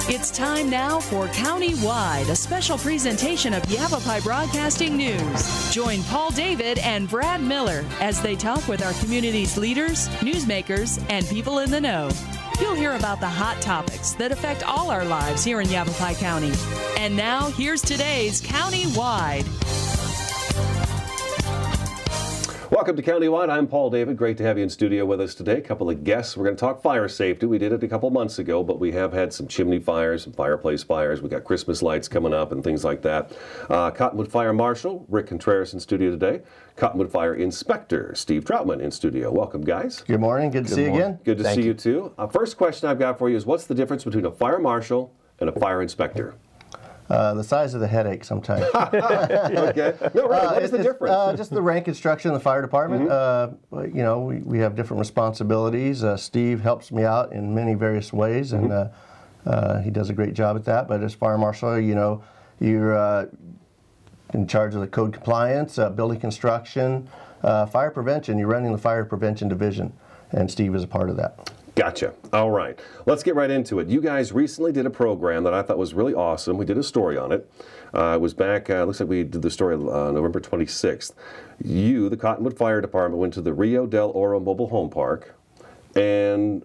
It's time now for Countywide, a special presentation of Yavapai Broadcasting News. Join Paul David and Brad Miller as they talk with our community's leaders, newsmakers, and people in the know. You'll hear about the hot topics that affect all our lives here in Yavapai County. And now, here's today's Countywide. Welcome to Countywide. I'm Paul David. Great to have you in studio with us today. A couple of guests. We're going to talk fire safety. We did it a couple months ago, but we have had some chimney fires, some fireplace fires. We got Christmas lights coming up and things like that. Cottonwood Fire Marshal Rick Conteras in studio today. Cottonwood Fire Inspector Steve Tautman in studio. Welcome, guys. Good morning. Good to see you again. Good to see you too. First question I've got for you is, what's the difference between a fire marshal and a fire inspector? The size of the headache sometimes. Okay. No, really, what is the difference? Just the rank and structure in the fire department. You know, we have different responsibilities. Steve helps me out in many various ways, and he does a great job at that. But as fire marshal, you know, you're in charge of the code compliance, building construction, fire prevention. You're running the fire prevention division, and Steve is a part of that. Gotcha. All right. Let's get right into it. You guys recently did a program that I thought was really awesome. We did a story on it. It was back, looks like we did the story November 26th. You, the Cottonwood Fire Department, went to the Rio del Oro Mobile Home Park. And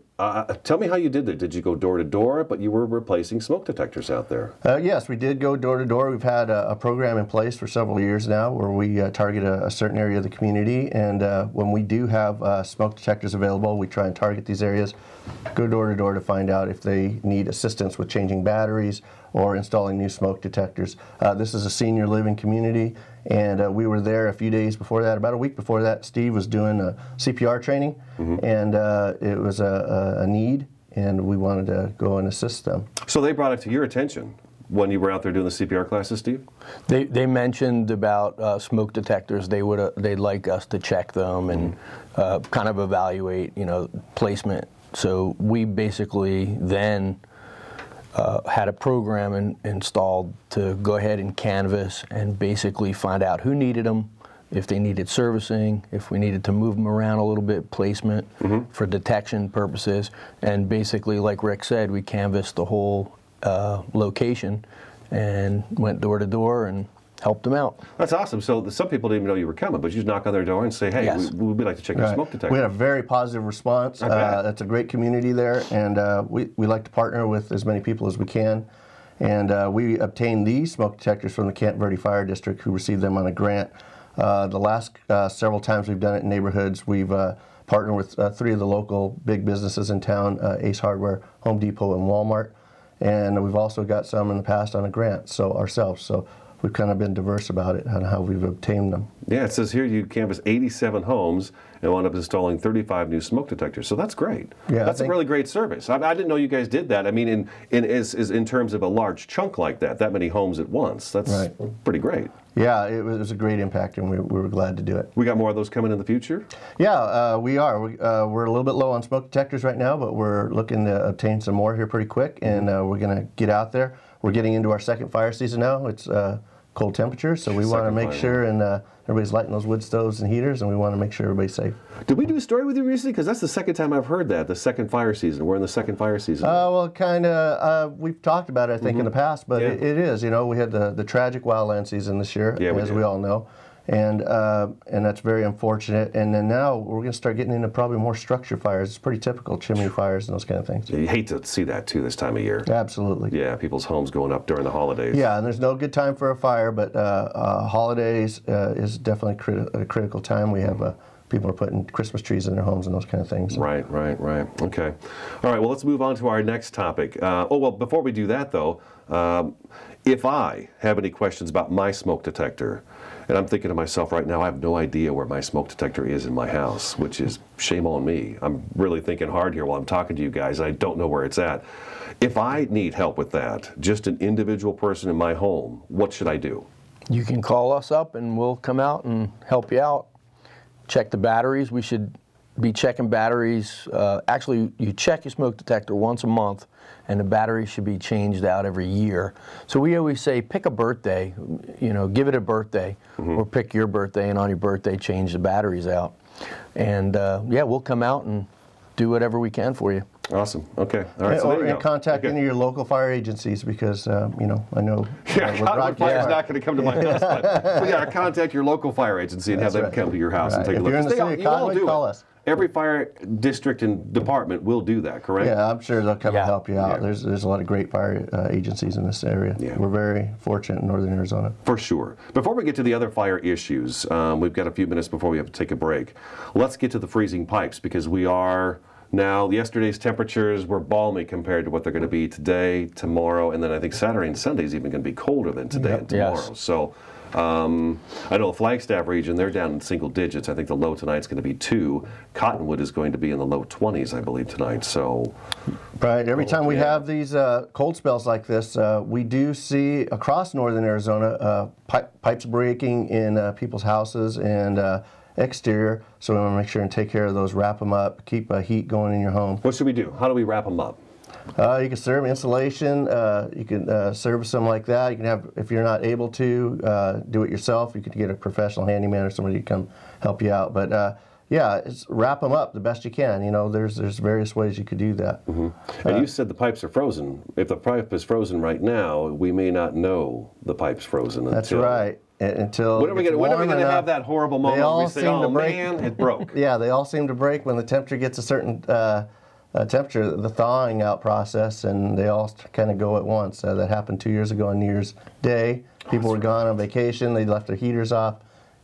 tell me how you did that. Did you go door to door, but you were replacing smoke detectors out there? Yes, we did go door to door. We've had a program in place for several years now where we target a certain area of the community, and when we do have smoke detectors available, we try and target these areas, go door to door to find out if they need assistance with changing batteries or installing new smoke detectors. This is a senior living community, and we were there a few days before that. About a week before that, Steve was doing CPR training, and it was a need, and we wanted to go and assist them. So they brought it to your attention when you were out there doing the CPR classes, Steve? They mentioned about smoke detectors. They'd like us to check them and kind of evaluate, you know, placement. So we basically then had a program installed to go ahead and canvass and basically find out who needed them, if they needed servicing, if we needed to move them around a little bit, placement for detection purposes. And basically, like Rick said, we canvassed the whole location and went door to door and helped them out. That's awesome. So some people didn't even know you were coming, but you just knock on their door and say, hey, yes, we'd like to check your smoke detector. We had a very positive response. That's a great community there, and we like to partner with as many people as we can. And we obtained these smoke detectors from the Camp Verde Fire District, who received them on a grant. The last several times we've done it in neighborhoods, we've partnered with 3 of the local big businesses in town, Ace Hardware, Home Depot, and Walmart. And we've also got some in the past on a grant, so ourselves. So we've kind of been diverse about it on how we've obtained them. Yeah, it says here you canvassed 87 homes and wound up installing 35 new smoke detectors. So that's great. Yeah, that's a really great service. I didn't know you guys did that. I mean, in terms of a large chunk like that many homes at once, that's pretty great. Yeah, it was a great impact, and we were glad to do it. We got more of those coming in the future? Yeah, we are. We're a little bit low on smoke detectors right now, but we're looking to obtain some more here pretty quick, and we're going to get out there. We're getting into our second fire season now. It's cold temperatures, so we want to make sure, and everybody's lighting those wood stoves and heaters, and we want to make sure everybody's safe. Did we do a story with you recently? Because that's the second time I've heard that, the second fire season. We're in the second fire season. Well, kind of. We've talked about it, I think, in the past, but it is. You know, we had the tragic wildland season this year, as we all know, and that's very unfortunate. And then now we're going to start getting into probably more structure fires. It's pretty typical, chimney fires and those kind of things. You hate to see that, too, this time of year. Absolutely. Yeah, people's homes going up during the holidays. Yeah, and there's no good time for a fire, but holidays is definitely a critical time. We have people are putting Christmas trees in their homes and those kind of things. Right. Okay. All right, well, let's move on to our next topic. Before we do that, though, if I have any questions about my smoke detector, and I'm thinking to myself right now, I have no idea where my smoke detector is in my house, which is shame on me. I'm really thinking hard here while I'm talking to you guys. I don't know where it's at. If I need help with that, just an individual person in my home, what should I do? You can call us up and we'll come out and help you out. Check the batteries. We should be checking batteries. Actually, you check your smoke detector once a month, and the battery should be changed out every year. So we always say, pick a birthday, you know, give it a birthday, or pick your birthday, and on your birthday, change the batteries out. And yeah, we'll come out and do whatever we can for you. Awesome. Okay. All right. So there you go. And contact any of your local fire agencies because, you know, I know. Yeah, Cottonwood Fire's not going to come to my house, but we got to contact your local fire agency and have them come to your house and take a look. If you're in the city of Cottonwood, call us. Every fire district and department will do that, correct? Yeah, I'm sure they'll come and help you out. There's a lot of great fire agencies in this area. Yeah. We're very fortunate in northern Arizona. For sure. Before we get to the other fire issues, we've got a few minutes before we have to take a break. Let's get to the freezing pipes because we are now, yesterday's temperatures were balmy compared to what they're going to be today, tomorrow, and then I think Saturday and Sunday is even going to be colder than today and tomorrow. Yes. So I know the Flagstaff region, they're down in single digits. I think the low tonight is going to be 2. Cottonwood is going to be in the low 20s, I believe, tonight. So, right. Every time we have these cold spells like this, we do see across northern Arizona pipes breaking in people's houses and exterior. So we want to make sure and take care of those, wrap them up, keep heat going in your home. What should we do? How do we wrap them up? You can serve insulation. You can service them like that. You can have, if you're not able to do it yourself, you could get a professional handyman or somebody to come help you out. But yeah, wrap them up the best you can. You know, there's various ways you could do that. Mm-hmm. And you said the pipes are frozen. If the pipe is frozen right now, we may not know the pipe's frozen until... That's right. Until when are we going to have that horrible moment where we say, oh man, it broke? Yeah, they all seem to break when the temperature gets a certain temperature, the thawing out process, and they all kind of go at once. That happened 2 years ago on New Year's Day. People were gone on vacation. They left their heaters off,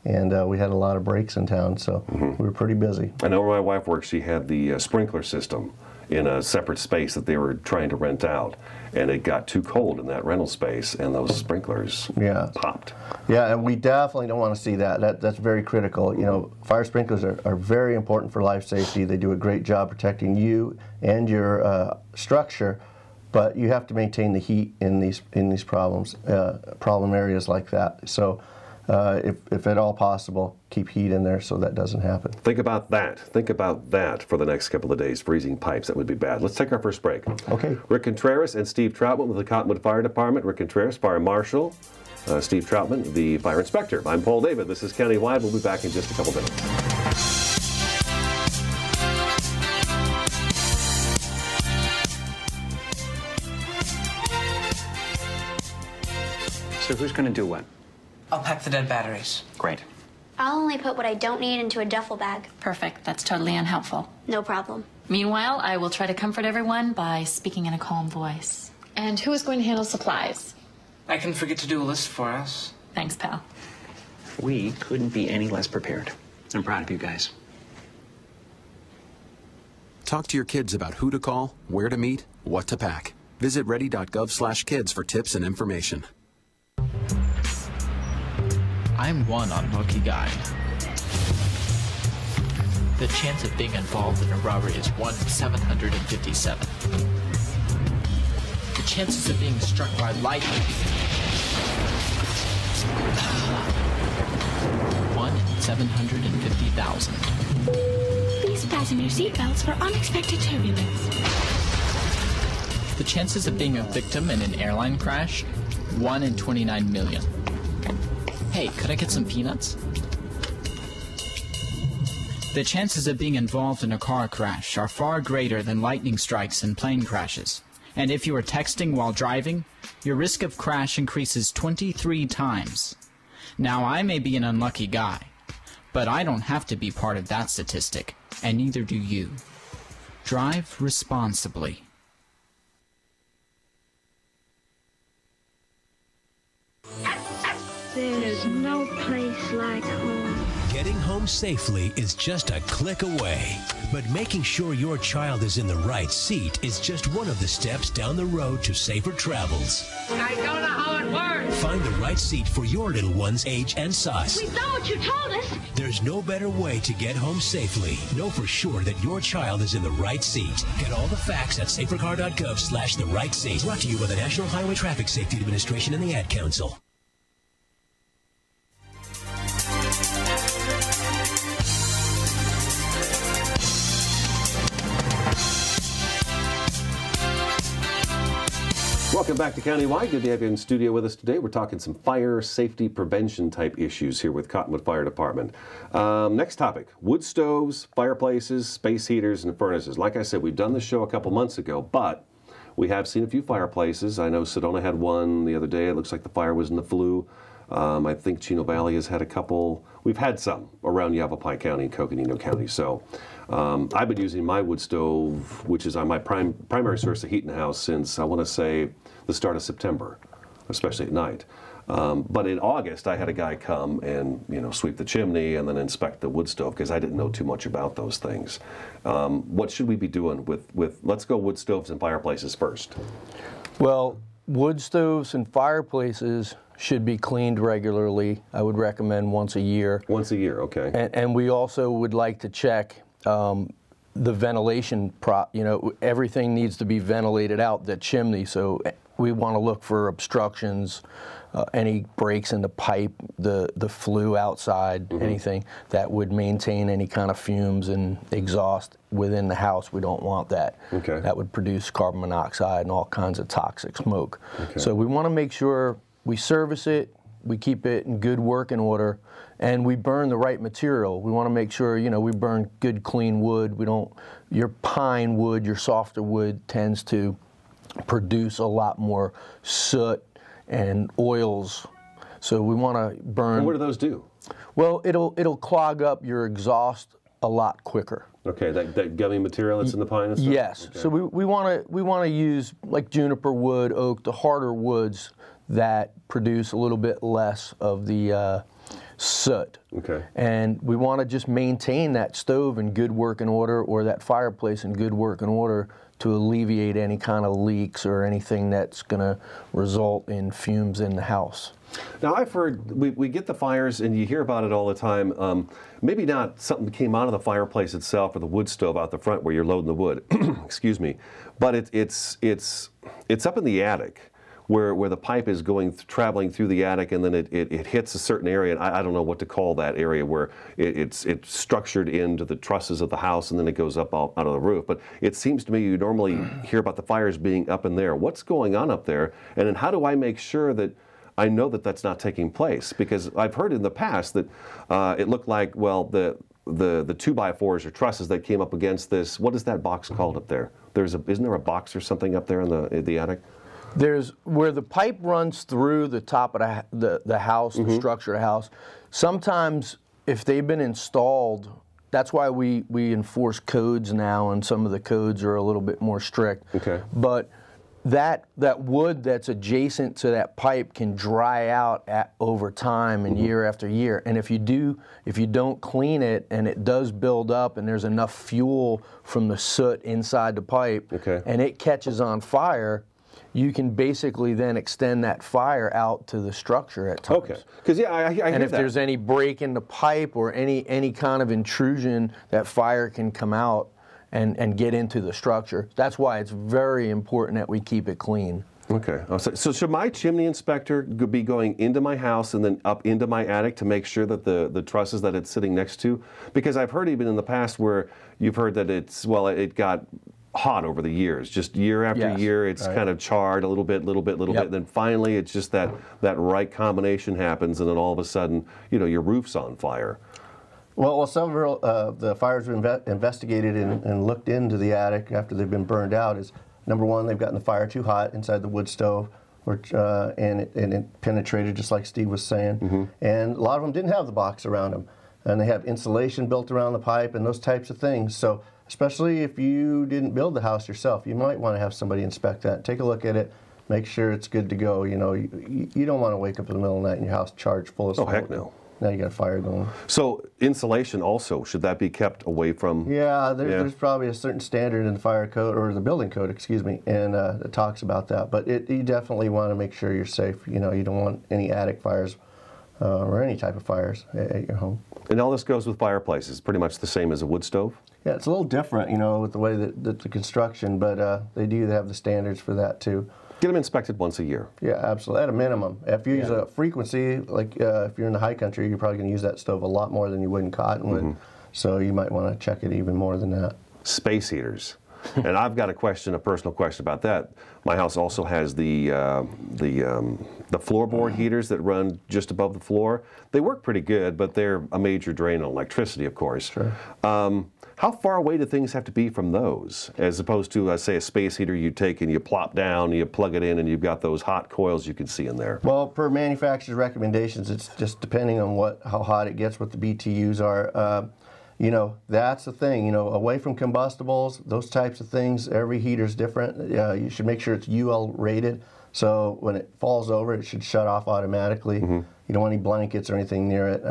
and we had a lot of breaks in town, so we were pretty busy. I know where my wife works, she had the sprinkler system in a separate space that they were trying to rent out, and it got too cold in that rental space, and those sprinklers popped. Yeah, and we definitely don't want to see that. That's very critical. You know, fire sprinklers are very important for life safety. They do a great job protecting you and your structure, but you have to maintain the heat in these problem areas like that. So if at all possible, keep heat in there so that doesn't happen. Think about that. Think about that for the next couple of days. Freezing pipes, that would be bad. Let's take our first break. Okay. Rick Conteras and Steve Tautman with the Cottonwood Fire Department. Rick Conteras, Fire Marshal. Steve Tautman, the Fire Inspector. I'm Paul David. This is Countywide. We'll be back in just a couple minutes. So who's going to do what? I'll pack the dead batteries. Great. I'll only put what I don't need into a duffel bag. Perfect. That's totally unhelpful. No problem. Meanwhile, I will try to comfort everyone by speaking in a calm voice. And who is going to handle supplies? I can forget to do a list for us. Thanks, pal. We couldn't be any less prepared. I'm proud of you guys. Talk to your kids about who to call, where to meet, what to pack. Visit ready.gov/kids for tips and information. I'm one unlucky guy. The chance of being involved in a robbery is 1 in 757. The chances of being struck by lightning. 1 in 750,000. Please fasten your seatbelts for unexpected turbulence. The chances of being a victim in an airline crash? 1 in 29 million. Hey, could I get some peanuts? The chances of being involved in a car crash are far greater than lightning strikes and plane crashes. And if you are texting while driving, your risk of crash increases 23 times. Now, I may be an unlucky guy, but I don't have to be part of that statistic, and neither do you. Drive responsibly. There's no place like home. Getting home safely is just a click away. But making sure your child is in the right seat is just one of the steps down the road to safer travels. I don't know how it works. Find the right seat for your little one's age and size. We know what you told us. There's no better way to get home safely. Know for sure that your child is in the right seat. Get all the facts at safercar.gov/the right seat. Brought to you by the National Highway Traffic Safety Administration and the Ad Council. Welcome back to Countywide. Good to have you in studio with us today. We're talking some fire safety prevention type issues here with Cottonwood Fire Department. Next topic, wood stoves, fireplaces, space heaters, and furnaces. Like I said, we've done this show a couple months ago, but we have seen a few fireplaces. I know Sedona had one the other day. It looks like the fire was in the flue. I think Chino Valley has had a couple. We've had some around Yavapai County and Coconino County. So I've been using my wood stove, which is my primary source of heat in the house, since I want to say the start of September, especially at night. But in August, I had a guy come and sweep the chimney and then inspect the wood stove because I didn't know too much about those things. What should we be doing with let's go wood stoves and fireplaces first? Well, wood stoves and fireplaces should be cleaned regularly. I would recommend once a year. Once a year, okay. And we also would like to check the ventilation. Everything needs to be ventilated out the chimney, so we want to look for obstructions, any breaks in the pipe, the flue outside, anything that would maintain any kind of fumes and exhaust within the house. We don't want that. Okay. That would produce carbon monoxide and all kinds of toxic smoke. Okay. So we want to make sure we service it, we keep it in good working order, and we burn the right material. We want to make sure, we burn good, clean wood. Your pine wood, your softer wood tends to produce a lot more soot and oils. So we want to burn. And what do those do? Well, it'll clog up your exhaust a lot quicker. Okay, that gummy material that's in the pine and stuff? Yes. Okay. So we want to use like juniper wood, oak, the harder woods that produce a little bit less of the soot. Okay. And we want to just maintain that stove in good working order or that fireplace in good working order to alleviate any kind of leaks or anything that's going to result in fumes in the house. Now, I've heard we get the fires, and you hear about it all the time. Maybe not something that came out of the fireplace itself or the wood stove out the front where you're loading the wood. Excuse me, but it's up in the attic where the pipe is traveling through the attic, and then it hits a certain area. And I don't know what to call that area where it's structured into the trusses of the house, and then it goes up out of the roof. But it seems to me you normally hear about the fires being up in there. What's going on up there? And then how do I make sure that I know that that's not taking place? Because I've heard in the past that it looked like, well, the 2x4s or trusses that came up against this. What is that box called up there? Isn't there a box or something up there in the attic? There's where the pipe runs through the top of the house, the structure of the house. Sometimes if they've been installed, that's why we enforce codes now, and some of the codes are a little bit more strict. Okay. But that wood that's adjacent to that pipe can dry out over time and year after year. And if you don't clean it and it does build up and there's enough fuel from the soot inside the pipe, and it catches on fire, you can basically then extend that fire out to the structure at times. Okay, because I hear and if that. there's any break in the pipe or any kind of intrusion, that fire can come out and get into the structure. That's why it's very important that we keep it clean. Okay, so should my chimney inspector be going into my house and then up into my attic to make sure that the trusses that it's sitting next to? Because I've heard even in the past where you've heard that it got hot over the years, just year after year, it's kind of charred a little bit, and then finally it's just that right combination happens, and then all of a sudden, your roof's on fire. Well, several the fires were investigated and looked into the attic after they've been burned out. Is number one, they've gotten the fire too hot inside the wood stove, and it penetrated, just like Steve was saying. And a lot of them didn't have the box around them, and they have insulation built around the pipe and those types of things. So especially if you didn't build the house yourself, you might want to have somebody inspect that, take a look at it, make sure it's good to go. You don't want to wake up in the middle of the night and your house charged full of smoke. Oh, heck no. Now you got a fire going. So insulation also, should that be kept away from? Yeah, there's probably a certain standard in the fire code, or the building code, excuse me, and it talks about that. But you definitely want to make sure you're safe. You don't want any attic fires or any type of fires at your home. And all this goes with fireplaces, pretty much the same as a wood stove? Yeah, it's a little different, with the way that the construction, but they do have the standards for that too. Get them inspected once a year. Yeah, absolutely, at a minimum. If you use a frequency, like if you're in the high country, you're probably going to use that stove a lot more than you would in Cottonwood. So you might want to check it even more than that. Space heaters. And I've got a personal question about that. My house also has the floorboard heaters that run just above the floor. They work pretty good, but they're a major drain on electricity, of course. Sure. How far away do things have to be from those, as opposed to, say, a space heater you take and you plop down, you plug it in, and you've got those hot coils you can see in there? Well, per manufacturer's recommendations, it's just depending on how hot it gets, what the BTUs are. You know, that's the thing, you know, away from combustibles, those types of things, every heater's different. You should make sure it's UL rated, so when it falls over, it should shut off automatically. You don't want any blankets or anything near it.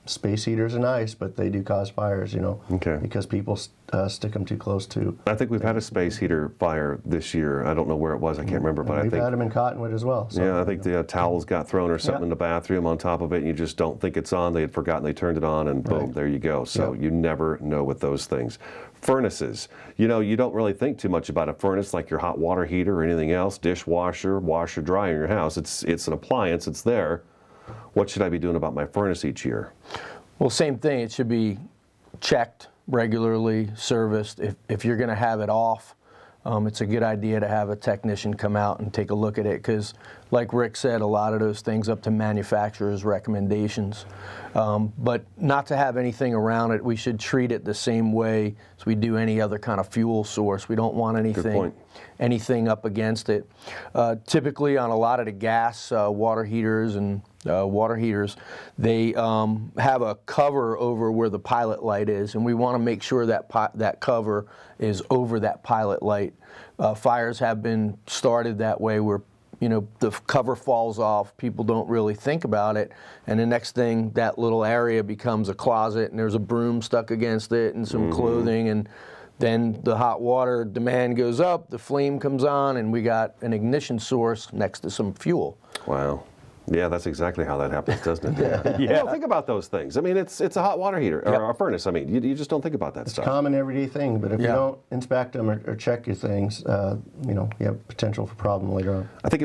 Space heaters are nice, but they do cause fires, you know, because people stick them too close to. I think we've had a space heater fire this year. I don't know where it was. I can't remember, but we've had them in Cottonwood as well. So, yeah, I think the towels got thrown or something in the bathroom on top of it, and you just don't think it's on. They had forgotten they turned it on, and boom, there you go. So you never know with those things. Furnaces. You know, you don't really think too much about a furnace like your hot water heater or anything else, dishwasher, washer, dryer in your house. It's an appliance. It's there. What should I be doing about my furnace each year? Well, same thing. It should be checked regularly, serviced. If you're going to have it off, it's a good idea to have a technician come out and take a look at it, because like Rick said, a lot of those things up to manufacturer's recommendations. But not to have anything around it. We should treat it the same way as we do any other kind of fuel source. We don't want anything up against it. Typically on a lot of the gas water heaters and they have a cover over where the pilot light is, and we want to make sure that that cover is over that pilot light. Fires have been started that way, where the cover falls off, people don't really think about it, and the next thing, that little area becomes a closet, and there's a broom stuck against it and some clothing, and then the hot water demand goes up, the flame comes on, and we got an ignition source next to some fuel. Wow. Yeah, that's exactly how that happens, doesn't it? You don't think about those things. I mean, it's a hot water heater, or a furnace. I mean, you just don't think about that stuff. It's a common everyday thing, but if you don't inspect them or check your things, you have potential for problem later on. I think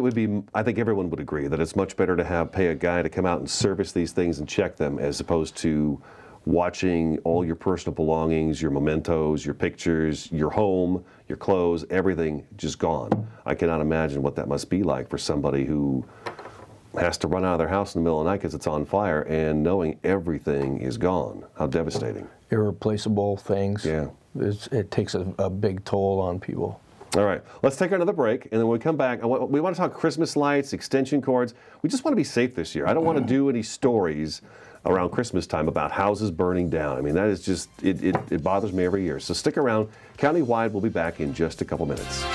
everyone would agree that it's much better to pay a guy to come out and service these things and check them, as opposed to watching all your personal belongings, your mementos, your pictures, your home, your clothes, everything just gone. I cannot imagine what that must be like for somebody who has to run out of their house in the middle of the night because it's on fire, and knowing everything is gone. How devastating. Irreplaceable things. Yeah. It takes a big toll on people. All right, let's take another break, and then when we come back, we want to talk Christmas lights, extension cords. We just want to be safe this year. I don't want to do any stories around Christmas time about houses burning down. I mean, that is just, it bothers me every year. So stick around. Countywide, we'll be back in just a couple minutes.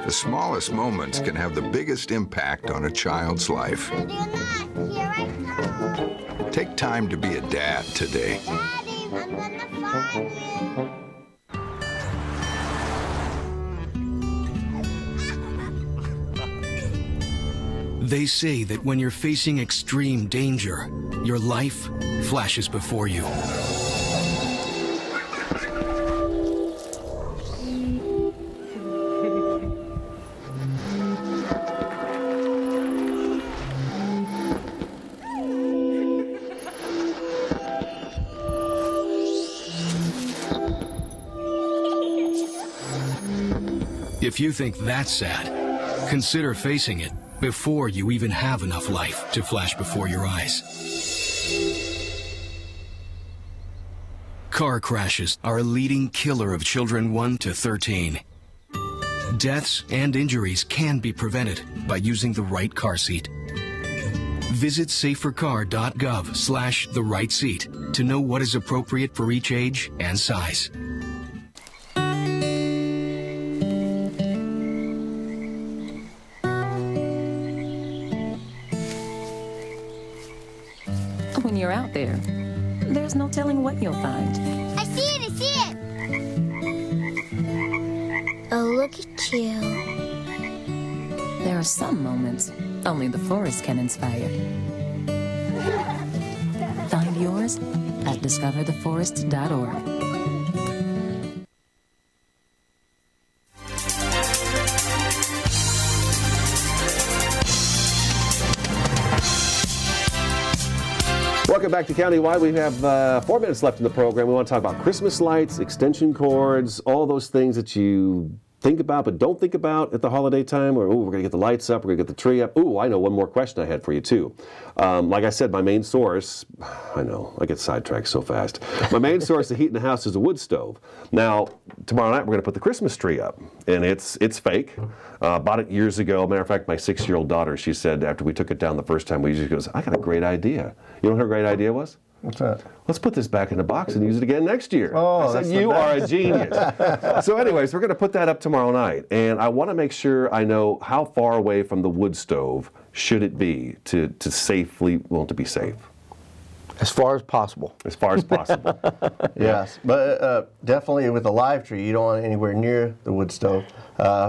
The smallest moments can have the biggest impact on a child's life. Take time to be a dad today. Daddy, I'm gonna find you. They say that when you're facing extreme danger, your life flashes before you. If you think that's sad, consider facing it before you even have enough life to flash before your eyes. Car crashes are a leading killer of children 1 to 13. Deaths and injuries can be prevented by using the right car seat. Visit safercar.gov/the-right-seat to know what is appropriate for each age and size. When you're out there, there's no telling what you'll find. I see it, I see it! Oh, look at you. There are some moments only the forest can inspire. stars at discovertheforest.org. Welcome back to Countywide. We have 4 minutes left in the program. We want to talk about Christmas lights, extension cords, all those things that you think about but don't think about at the holiday time. Or, we're going to get the lights up, we're going to get the tree up. I know one more question I had for you, too. Like I said, my main source, I know, I get sidetracked so fast. My main source of heat in the house is a wood stove. Now, tomorrow night we're going to put the Christmas tree up, and it's fake. Bought it years ago. Matter of fact, my 6-year-old daughter, she said after we took it down the first time, she goes, I got a great idea. You know what her great idea was? What's that? Let's put this back in the box and use it again next year. Oh, I said, you are a genius. So anyways, we're going to put that up tomorrow night. And I want to make sure I know how far away from the wood stove should it be to safely, to be safe. As far as possible. As far as possible. Yes, but definitely with a live tree, you don't want it anywhere near the wood stove.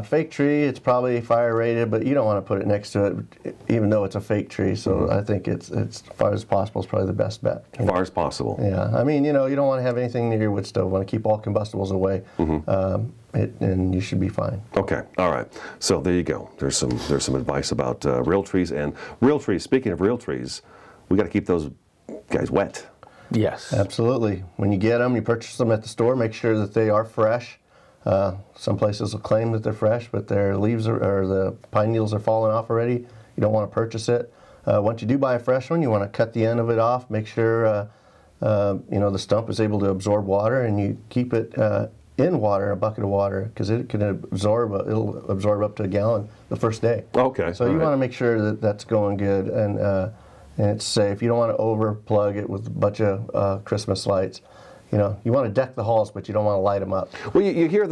Fake tree, it's probably fire rated, but you don't want to put it next to it, even though it's a fake tree. So I think it's as far as possible is probably the best bet. As far as possible. Yeah, I mean, you don't want to have anything near your wood stove. You want to keep all combustibles away, and you should be fine. Okay, all right. So there you go. There's some advice about real trees. And real trees, speaking of real trees, we got to keep those guys wet. Yes. Absolutely. When you get them, you purchase them at the store, make sure that they are fresh. Some places will claim that they're fresh, but their leaves or the pine needles are falling off already. You don't want to purchase it. Once you do buy a fresh one, you want to cut the end of it off, make sure the stump is able to absorb water, and you keep it in water, a bucket of water, because it can it'll absorb up to a gallon the first day. Okay. So you want to make sure that that's going good and it's safe. You don't want to overplug it with a bunch of Christmas lights. You want to deck the halls, but you don't want to light them up. Well, you hear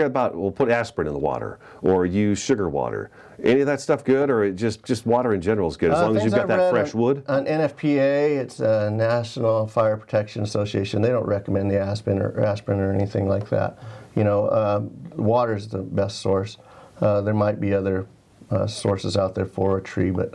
about, put aspirin in the water, or use sugar water. Any of that stuff good, or just water in general is good, as long as you've got that fresh wood? On NFPA, it's National Fire Protection Association. They don't recommend the aspirin or anything like that. Water is the best source. There might be other sources out there for a tree, but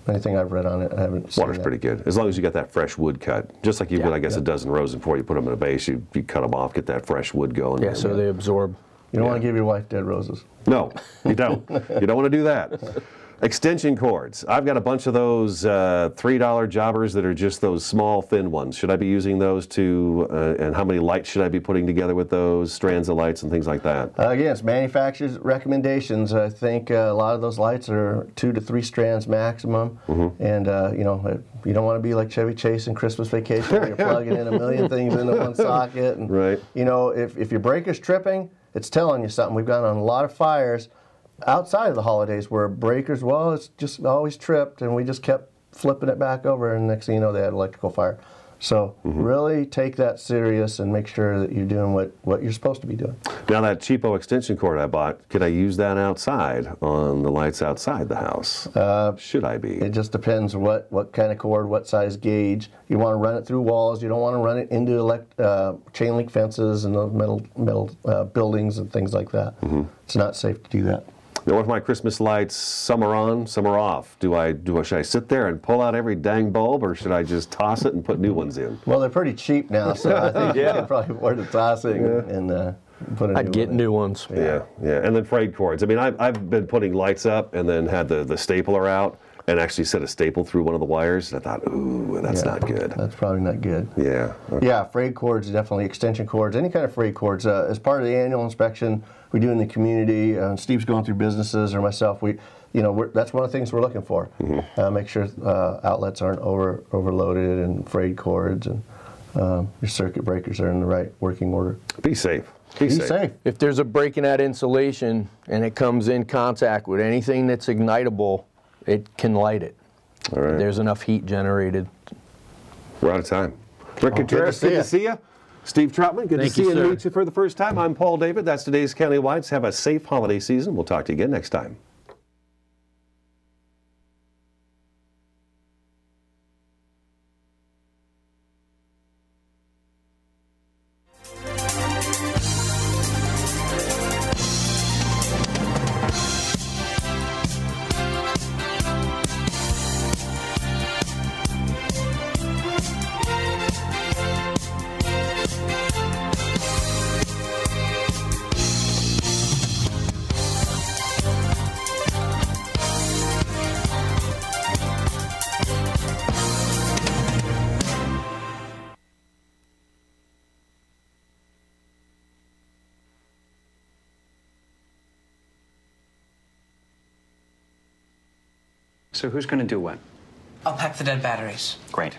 anything I've read on it, I haven't seen. Water's pretty good, as long as you got that fresh wood cut. Just like you would, I guess, a dozen roses before you put them in a vase. You cut them off, get that fresh wood going. Yeah, so they absorb. You don't want to give your wife dead roses. No, you don't. You don't want to do that. Extension cords. I've got a bunch of those $3 jobbers that are just those small, thin ones. Should I be using those and how many lights should I be putting together with those, strands of lights and things like that? Again, it's manufacturer's recommendations. I think a lot of those lights are 2 to 3 strands maximum. And, you don't want to be like Chevy Chase in Christmas Vacation where you're plugging in a million things into one socket. And, right. If your breaker's tripping, it's telling you something. We've gone on a lot of fires outside of the holidays where breakers, it's just always tripped, and we just kept flipping it back over, and next thing you know, they had electrical fire. So really take that serious and make sure that you're doing what you're supposed to be doing. Now that cheapo extension cord I bought, could I use that outside on the lights outside the house? Should I be? It just depends what kind of cord, what size gauge. You want to run it through walls. You don't want to run it into chain link fences and the metal buildings and things like that. It's not safe to do that. Now, with my Christmas lights, some are on, some are off. Should I sit there and pull out every dang bulb, or should I just toss it and put new ones in? Well, they're pretty cheap now, so I think you can probably afford to toss it and put a new I'd get new ones. Yeah, and then frayed cords. I mean, I've been putting lights up and then had the stapler out and actually set a staple through one of the wires. And I thought, ooh, that's not good. That's probably not good. Yeah. Okay. Yeah, frayed cords, definitely extension cords, any kind of frayed cords. As part of the annual inspection we do in the community, Steve's going through businesses or myself, that's one of the things we're looking for. Make sure outlets aren't overloaded and frayed cords, and your circuit breakers are in the right working order. Be safe. Be safe. If there's a break in that insulation and it comes in contact with anything that's ignitable, it can light it. All right. There's enough heat generated. We're out of time. Rick Conteras, good to see you. Steve Tautman, good to see you and meet you for the first time. I'm Paul David. That's today's Countywide. Have a safe holiday season. We'll talk to you again next time. So who's going to do what? I'll pack the dead batteries. Great.